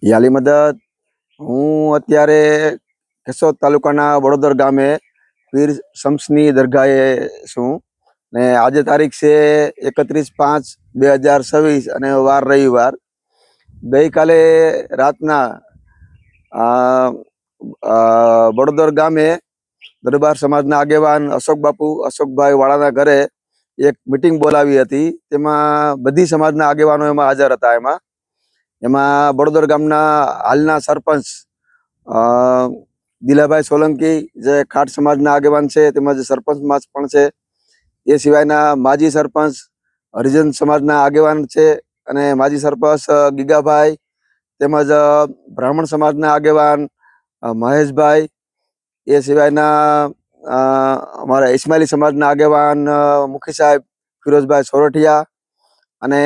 યાલી મદદ હું અત્યારે કેશોદ તાલુકાના વડોદર ગામે પીર શમ્સની દરગાહે છું ને આજે તારીખ છે 31/5/2026 અને વાર રવિવાર. ગઈકાલે રાતના વડોદર ગામે દરબાર સમાજના આગેવાન અશોકભાઈ વાળાના ઘરે એક મિટિંગ બોલાવી હતી. તેમાં બધી સમાજના આગેવાનો એમાં હાજર હતા. એમાં વડોદર ગામના હાલના સરપંચ દિલાભાઈ સોલંકી જે ખાટ સમાજના આગેવાન છે, તેમજ સરપંચ પણ છે. એ સિવાયના માજી સરપંચ હરિજન સમાજના આગેવાન છે અને માજી સરપંચ ગીગાભાઈ, તેમજ બ્રાહ્મણ સમાજના આગેવાન મહેશભાઈ, એ સિવાયના અમારા ઇસ્માઇલી સમાજના આગેવાન મુખી સાહેબ ફિરોઝભાઈ સોરઠિયા, અને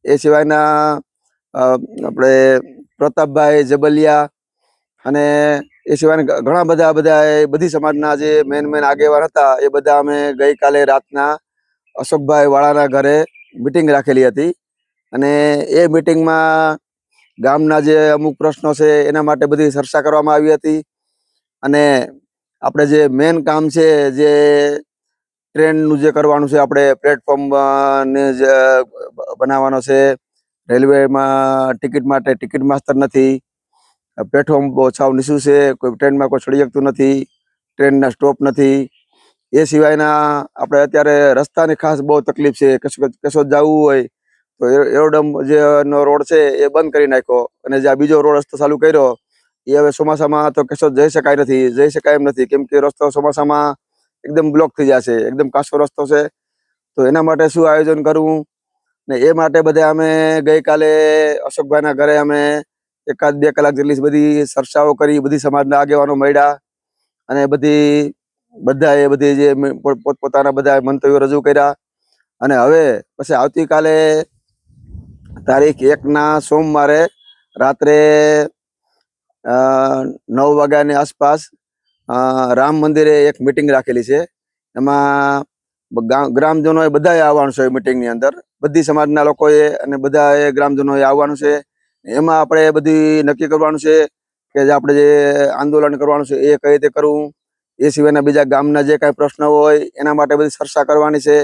એ સિવાયના આપણે પ્રતાપભાઈ જબલિયા, અને એ સિવાયના ઘણા બધી સમાજના જે મેન આગેવાન હતા એ બધા અમે ગઈકાલે રાતના અશોકભાઈ વાળાના ઘરે મિટિંગ રાખેલી હતી. અને એ મિટિંગમાં ગામના જે અમુક પ્રશ્નો છે એના માટે બધી ચર્ચા કરવામાં આવી હતી. અને આપણે જે મેન કામ છે, જે ટ્રેનનું જે કરવાનું છે, આપણે પ્લેટફોર્મ ને જે બનાવવાનો છે, રેલવેમાં ટિકિટ માટે ટિકિટ માસ્તર નથી, પ્લેટફોર્મ બહુ સાવ નીચું છે, કોઈ ટ્રેનમાં કોઈ ચડી શકતું નથી, ટ્રેનના સ્ટોપ નથી. એ સિવાયના આપણે અત્યારે રસ્તાની ખાસ બહુ તકલીફ છે. કેશોદ જવું હોય તો એરોડમ જે રોડ છે એ બંધ કરી નાખ્યો, અને જે આ બીજો રોડ રસ્તો ચાલુ કર્યો એ હવે ચોમાસામાં તો કેશોદ જઈ શકાય એમ નથી, કેમ કે રસ્તો ચોમાસામાં એકદમ બ્લોક થઈ જશે, એકદમ કાચો રસ્તો છે. તો એના માટે શું આયોજન કરવું ને એ માટે બધા અમે ગઈકાલે અશોકભાઈના ઘરે અમે 1-2 કલાક જેટલી બધી ચર્ચાઓ કરી. બધી સમાજના આગેવાનો મળ્યા અને બધાએ જે પોતપોતાના બધા મંતવ્યો રજૂ કર્યા. અને હવે પછી આવતીકાલે તારીખ 1ના સોમવારે રાત્રે 9 વાગ્યાની આસપાસ રામ મંદિરે એક મિટિંગ રાખેલી છે. એમાં ગ્રામજનોએ બધાએ આવવાનું છે. મિટિંગની અંદર બધી સમાજના લોકોએ અને બધાએ ગ્રામજનોએ આવવાનું છે. એમાં આપણે બધી નક્કી કરવાનું છે કે જે આપણે જે આંદોલન કરવાનું છે એ કઈ રીતે કરવું. એ સિવાયના બીજા ગામના જે કાંઈ પ્રશ્નો હોય એના માટે બધી ચર્ચા કરવાની છે.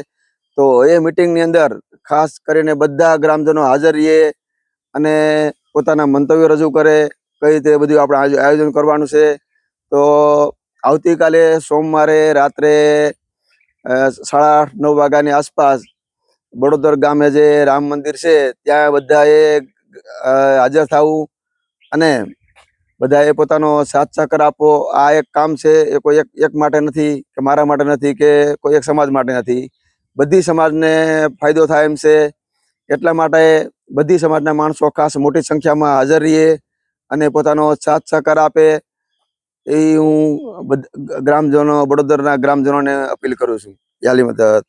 તો એ મિટિંગની અંદર ખાસ કરીને બધા ગ્રામજનો હાજર રહીએ અને પોતાના મંતવ્યો રજૂ કરે, કઈ રીતે બધું આપણે આયોજન કરવાનું છે. તો આવતીકાલે સોમવારે રાત્રે 8:30-9 વાગ્યાની આસપાસ વડોદર ગામે જે રામ મંદિર છે ત્યાં બધાએ હાજર થવું અને બધાએ પોતાનો સાથ સહકાર આપવો. આ એક કામ છે, એ કોઈ એક માટે નથી કે મારા માટે નથી કે કોઈ એક સમાજ માટે નથી, બધી સમાજને ફાયદો થાય એમ છે. એટલા માટે બધી સમાજના માણસો ખાસ મોટી સંખ્યામાં હાજર રહીએ અને પોતાનો સાથ સહકાર આપે, એ હું ગ્રામજનો વડોદરના ગ્રામજનોને અપીલ કરું છું. યાલી મદદ.